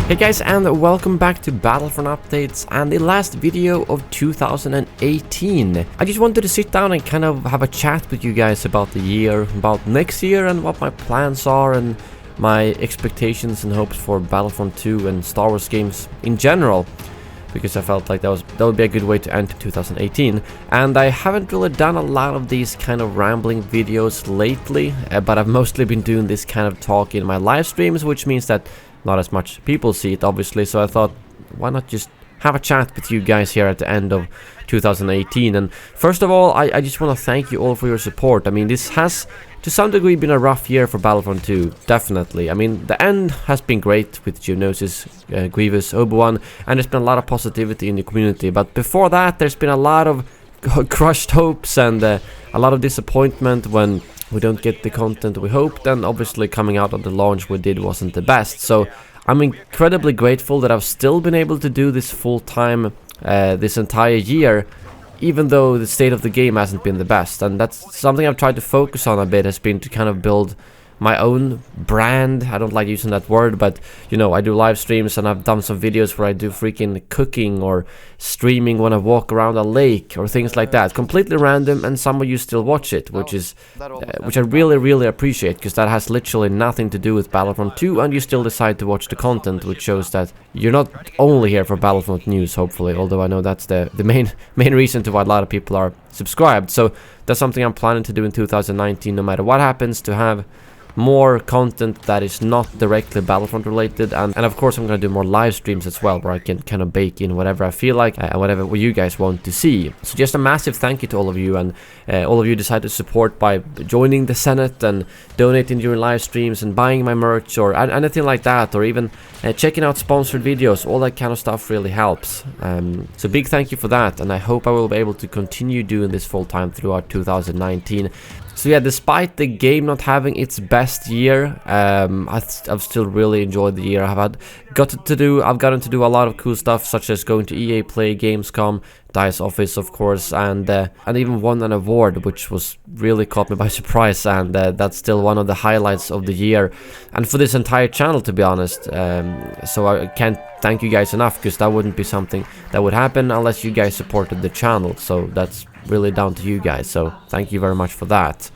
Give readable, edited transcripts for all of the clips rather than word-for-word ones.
Hey guys, and welcome back to Battlefront Updates and the last video of 2018. I just wanted to sit down and kind of have a chat with you guys about the year, about next year and what my plans are and my expectations and hopes for Battlefront 2 and Star Wars games in general. Because I felt like that would be a good way to end 2018. And I haven't really done a lot of these kind of rambling videos lately, but I've mostly been doing this kind of talk in my live streams, which means that not as much people see it, obviously, so I thought, why not just have a chat with you guys here at the end of 2018. And first of all, I just want to thank you all for your support. I mean, this has to some degree been a rough year for Battlefront 2, definitely. I mean, the end has been great with Geonosis, Grievous, Obi-Wan, and there's been a lot of positivity in the community, but before that there's been a lot of crushed hopes and a lot of disappointment when we don't get the content we hoped, and obviously coming out of the launch we did wasn't the best. So I'm incredibly grateful that I've still been able to do this full time this entire year, even though the state of the game hasn't been the best. And that's something I've tried to focus on a bit, has been to kind of build my own brand. I don't like using that word, but you know, I do live streams and I've done some videos where I do freaking cooking or streaming when I walk around a lake or things like that, completely random, and some of you still watch it, which I really appreciate, because that has literally nothing to do with Battlefront 2, and you still decide to watch the content, which shows that you're not only here for Battlefront news, hopefully, although I know that's the main reason to why a lot of people are subscribed. So that's something I'm planning to do in 2019, no matter what happens, to have more content that is not directly Battlefront related, and of course I'm gonna do more live streams as well, where I can kind of bake in whatever I feel like and whatever you guys want to see. So just a massive thank you to all of you, and all of you decide to support by joining the Senate and donating during live streams and buying my merch or anything like that, or even checking out sponsored videos. All that kind of stuff really helps. So big thank you for that, and I hope I will be able to continue doing this full time throughout 2019. So yeah, despite the game not having its best year, I've still really enjoyed the year. I've gotten to do a lot of cool stuff, such as going to EA Play, Gamescom, DICE office, of course, and even won an award, which was really caught me by surprise, and that's still one of the highlights of the year, and for this entire channel, to be honest. So I can't thank you guys enough, because that wouldn't be something that would happen unless you guys supported the channel. So that's really down to you guys, so thank you very much for that.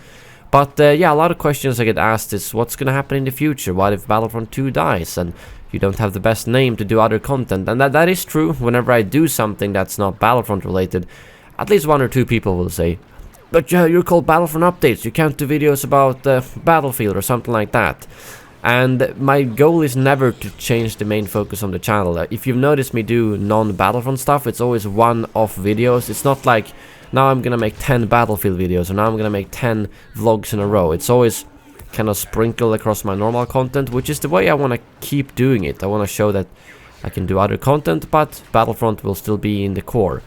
But yeah, a lot of questions I get asked is, what's gonna happen in the future? What if Battlefront 2 dies and you don't have the best name to do other content? And that is true. Whenever I do something that's not Battlefront related, at least one or two people will say, but you're called Battlefront Updates, you can't do videos about Battlefield or something like that. And my goal is never to change the main focus on the channel. If you've noticed me do non-Battlefront stuff, it's always one-off videos. It's not like, now I'm gonna make 10 Battlefield videos, or now I'm gonna make 10 vlogs in a row. It's always kind of sprinkled across my normal content, which is the way I want to keep doing it. I want to show that I can do other content, but Battlefront will still be in the core.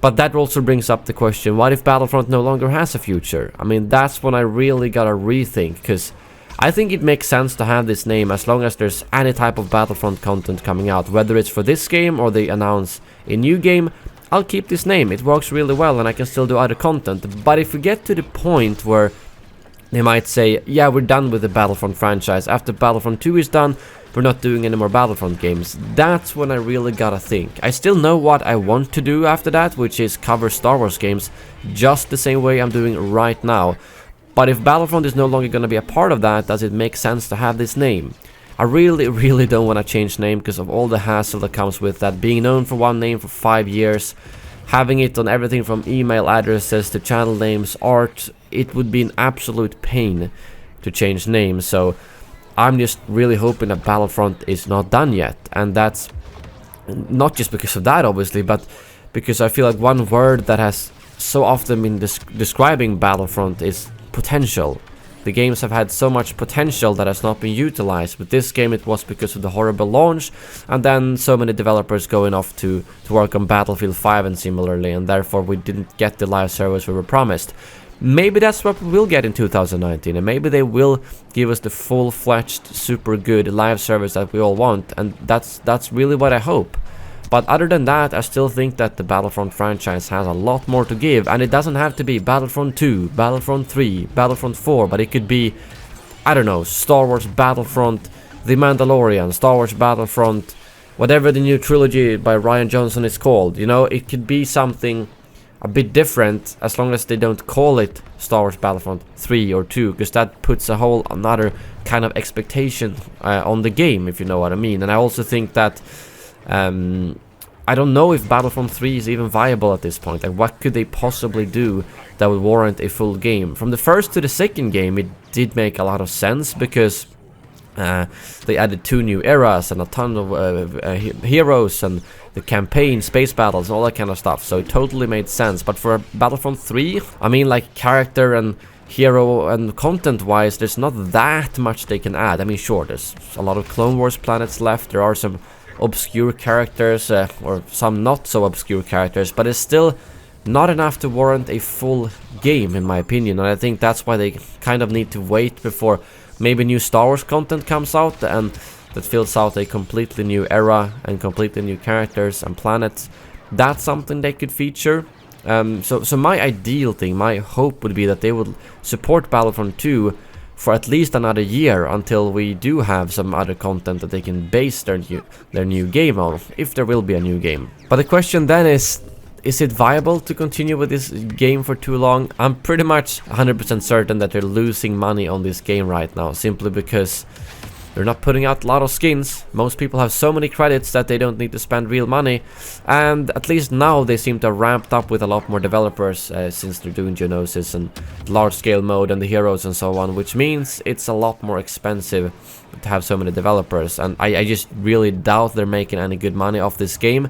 But that also brings up the question, what if Battlefront no longer has a future? I mean, that's when I really gotta rethink, because I think it makes sense to have this name as long as there's any type of Battlefront content coming out, whether it's for this game or they announce a new game. I'll keep this name, it works really well and I can still do other content. But if we get to the point where they might say, yeah, we're done with the Battlefront franchise, after Battlefront 2 is done, we're not doing any more Battlefront games, that's when I really gotta think. I still know what I want to do after that, which is cover Star Wars games, just the same way I'm doing right now. But if Battlefront is no longer gonna be a part of that, does it make sense to have this name? I really don't want to change name because of all the hassle that comes with that, being known for one name for 5 years, having it on everything from email addresses to channel names, art. It would be an absolute pain to change names. So I'm just really hoping that Battlefront is not done yet, and that's not just because of that, obviously, but because I feel like one word that has so often been describing Battlefront is potential. The games have had so much potential that has not been utilized. With this game it was because of the horrible launch, and then so many developers going off to work on Battlefield 5 and similarly, and therefore we didn't get the live service we were promised. Maybe that's what we will get in 2019, and maybe they will give us the full-fledged, super good live service that we all want, and that's really what I hope. But other than that, I still think that the Battlefront franchise has a lot more to give, and it doesn't have to be Battlefront 2, Battlefront 3, Battlefront 4, but it could be, I don't know, Star Wars Battlefront The Mandalorian, Star Wars Battlefront, whatever the new trilogy by Rian Johnson is called. You know, it could be something a bit different as long as they don't call it Star Wars Battlefront 3 or 2, because that puts a whole another kind of expectation on the game, if you know what I mean. And I also think that I don't know if Battlefront 3 is even viable at this point. Like, what could they possibly do that would warrant a full game? From the first to the second game, it did make a lot of sense, because they added 2 new eras and a ton of heroes and the campaign, space battles, all that kind of stuff. So it totally made sense. But for Battlefront 3, I mean, like, character and hero and content-wise, there's not that much they can add. I mean, sure, there's a lot of Clone Wars planets left. There are some obscure characters, or some not so obscure characters, but it's still not enough to warrant a full game, in my opinion. And I think that's why they kind of need to wait before maybe new Star Wars content comes out and that fills out a completely new era and completely new characters and planets. That's something they could feature. So my ideal thing, my hope would be that they would support Battlefront 2 for at least another year, until we do have some other content that they can base their new game on, if there will be a new game. But the question then is it viable to continue with this game for too long? I'm pretty much 100% certain that they're losing money on this game right now, simply because they're not putting out a lot of skins. Most people have so many credits that they don't need to spend real money. And at least now they seem to have ramped up with a lot more developers since they're doing Geonosis and large-scale mode and the heroes and so on, which means it's a lot more expensive to have so many developers. And I just really doubt they're making any good money off this game.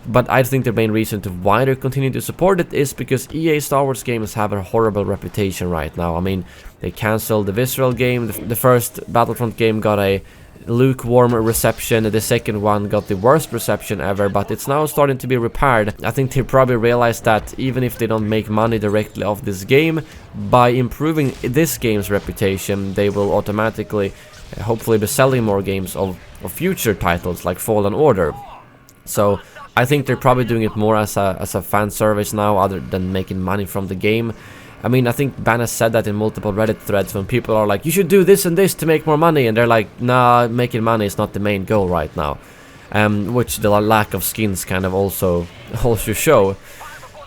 But I think the main reason to why they're continuing to support it is because EA Star Wars games have a horrible reputation right now. I mean, they cancelled the Visceral game. The first Battlefront game got a lukewarm reception. The second one got the worst reception ever, but it's now starting to be repaired. I think they probably realized that even if they don't make money directly off this game, by improving this game's reputation, they will automatically, hopefully, be selling more games of future titles like Fallen Order. So I think they're probably doing it more as a fan service now, other than making money from the game. I mean, I think Ban has said that in multiple Reddit threads when people are like, you should do this and this to make more money, and they're like, nah, making money is not the main goal right now. Which the lack of skins kind of also show.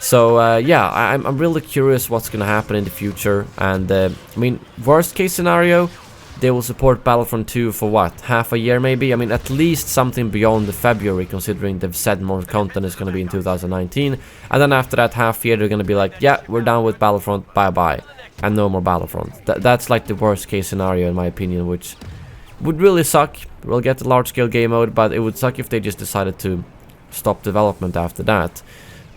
So yeah, I'm really curious what's gonna happen in the future. And I mean, worst case scenario, they will support Battlefront 2 for what, half a year maybe? I mean, at least something beyond the February, considering they've said more content is going to be in 2019. And then after that half year, they're going to be like, yeah, we're done with Battlefront, bye-bye. And no more Battlefront. That's like the worst case scenario in my opinion, which would really suck. We'll get the large-scale game mode, but it would suck if they just decided to stop development after that.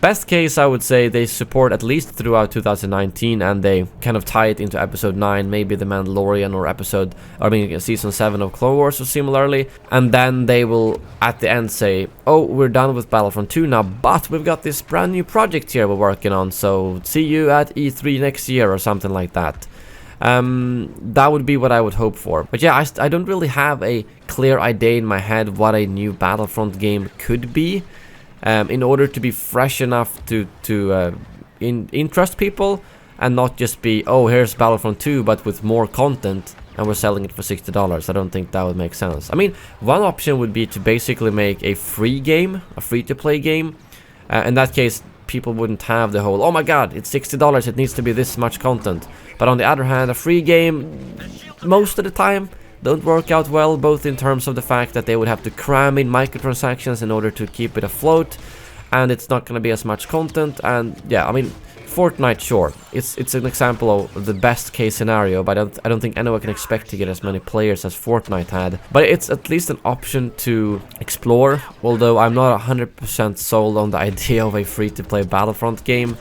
Best case, I would say they support at least throughout 2019, and they kind of tie it into episode 9, maybe The Mandalorian, or season 7 of Clone Wars or similarly, and then they will at the end say, oh, we're done with Battlefront 2 now, but we've got this brand new project here we're working on, so see you at E3 next year or something like that. That would be what I would hope for. But yeah, I don't really have a clear idea in my head what a new Battlefront game could be. In order to be fresh enough to interest people and not just be, oh, here's Battlefront 2 but with more content and we're selling it for $60. I don't think that would make sense. I mean, one option would be to basically make a free game, a free-to-play game. In that case, people wouldn't have the whole, oh my god, it's $60, it needs to be this much content. But on the other hand, a free game, most of the time, don't work out well, both in terms of the fact that they would have to cram in microtransactions in order to keep it afloat, and it's not going to be as much content. And yeah, I mean, Fortnite, sure, it's an example of the best case scenario, but I don't think anyone can expect to get as many players as Fortnite had. But it's at least an option to explore, although I'm not 100% sold on the idea of a free-to-play Battlefront game.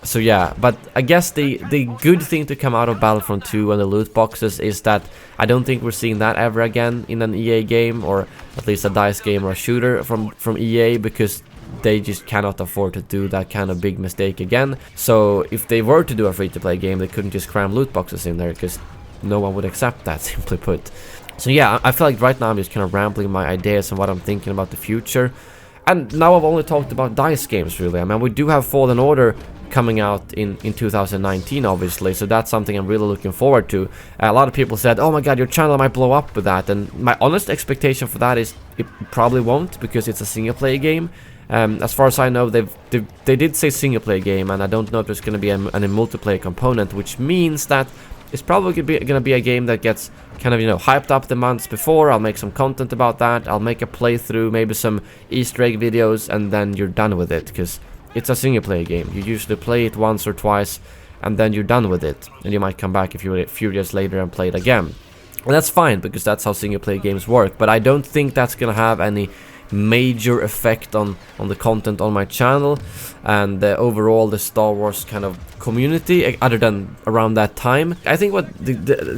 So yeah, but I guess the good thing to come out of Battlefront 2 and the loot boxes is that I don't think we're seeing that ever again in an EA game, or at least a DICE game or a shooter from EA, because they just cannot afford to do that kind of big mistake again. So if they were to do a free-to-play game, they couldn't just cram loot boxes in there, because no one would accept that, simply put. So yeah, I feel like right now I'm just kind of rambling my ideas and what I'm thinking about the future. And now I've only talked about DICE games, really. I mean, we do have Fallen Order coming out in 2019, obviously, so that's something I'm really looking forward to. A lot of people said, oh my god, your channel might blow up with that, and my honest expectation for that is it probably won't, because it's a single player game. As far as I know, they did say single player game, and I don't know if there's going to be any multiplayer component, which means that it's probably going to be a game that gets kind of, you know, hyped up the months before. I'll make some content about that. I'll make a playthrough, maybe some Easter egg videos, and then you're done with it, because it's a single player game. You usually play it once or twice, and then you're done with it. And you might come back a few years later and play it again. And that's fine, because that's how single player games work. But I don't think that's going to have any major effect on the content on my channel and overall the Star Wars kind of community, other than around that time. I think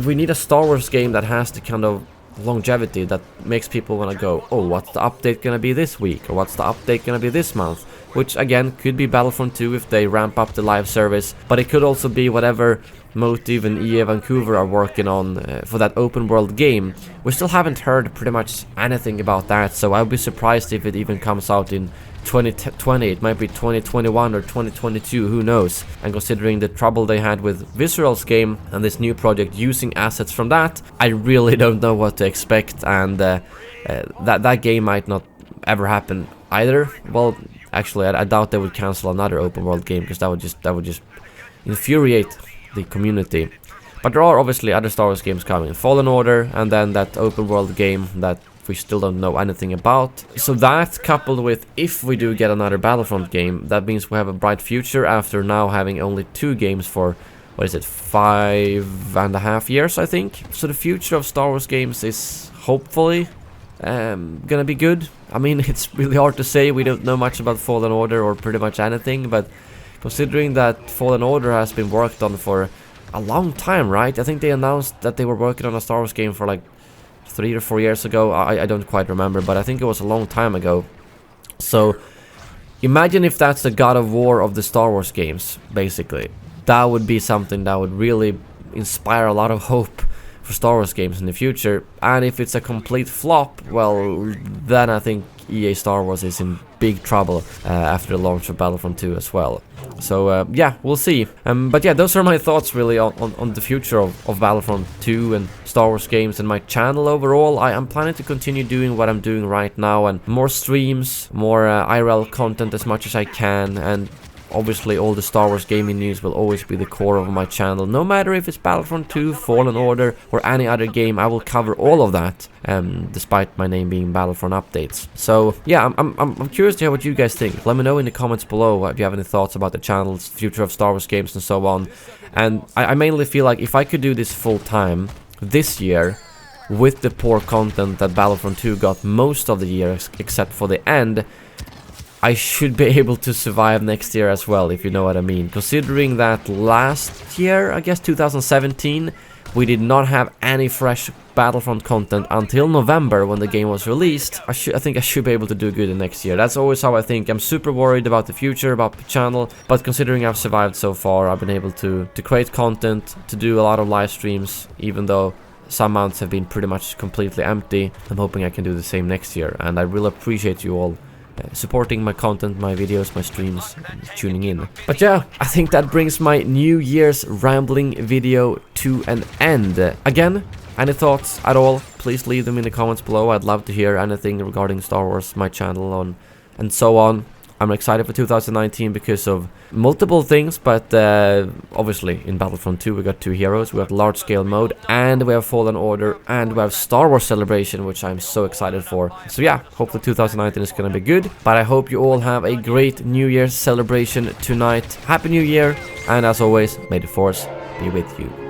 we need a Star Wars game that has the kind of longevity that makes people want to go, oh, what's the update gonna be this week, or what's the update gonna be this month, which again could be Battlefront 2 if they ramp up the live service, but it could also be whatever Motive and EA Vancouver are working on for that open world game. We still haven't heard pretty much anything about that, so I'll be surprised if it even comes out in 2020. It might be 2021 or 2022, who knows. And considering the trouble they had with Visceral's game and this new project using assets from that, I really don't know what to expect, and that game might not ever happen either. Well, actually, I doubt they would cancel another open world game, because that would just infuriate the community. But there are obviously other Star Wars games coming, Fallen Order, and then that open world game that we still don't know anything about. So that, coupled with if we do get another Battlefront game, that means we have a bright future after now having only 2 games for, what is it, 5.5 years, I think. So the future of Star Wars games is hopefully gonna be good. I mean, it's really hard to say. We don't know much about Fallen Order or pretty much anything, but considering that Fallen Order has been worked on for a long time, right? I think they announced that they were working on a Star Wars game for like 3 or 4 years ago. I don't quite remember, but I think it was a long time ago. So imagine if that's the God of War of the Star Wars games, basically. That would be something that would really inspire a lot of hope for Star Wars games in the future. And if it's a complete flop, well, then I think EA Star Wars is in big trouble after the launch of Battlefront 2 as well. So yeah, we'll see. But yeah, those are my thoughts really on the future of Battlefront 2 and Star Wars games and my channel overall. I am planning to continue doing what I'm doing right now, and more streams, more IRL content as much as I can, and obviously all the Star Wars gaming news will always be the core of my channel. No matter if it's Battlefront 2, Fallen Order, or any other game, I will cover all of that, despite my name being Battlefront Updates. So yeah, I'm curious to hear what you guys think. Let me know in the comments below if you have any thoughts about the channel's future of Star Wars games and so on. And I mainly feel like if I could do this full time this year, with the poor content that Battlefront 2 got most of the year except for the end, I should be able to survive next year as well, if you know what I mean. Considering that last year, I guess 2017, we did not have any fresh Battlefront content until November when the game was released. I think I should be able to do good in next year. That's always how I think. I'm super worried about the future, about the channel, but considering I've survived so far, I've been able to create content, to do a lot of live streams, even though some months have been pretty much completely empty. I'm hoping I can do the same next year, and I really appreciate you all supporting my content, my videos, my streams, tuning in. But yeah, I think that brings my New Year's rambling video to an end. Again, any thoughts at all, please leave them in the comments below. I'd love to hear anything regarding Star Wars, my channel, and so on. I'm excited for 2019 because of multiple things, but obviously in Battlefront 2 we got 2 heroes, we have large scale mode, and we have Fallen Order, and we have Star Wars Celebration, which I'm so excited for. So yeah, hopefully 2019 is gonna be good, but I hope you all have a great New Year's celebration tonight. Happy New Year, and as always, may the Force be with you.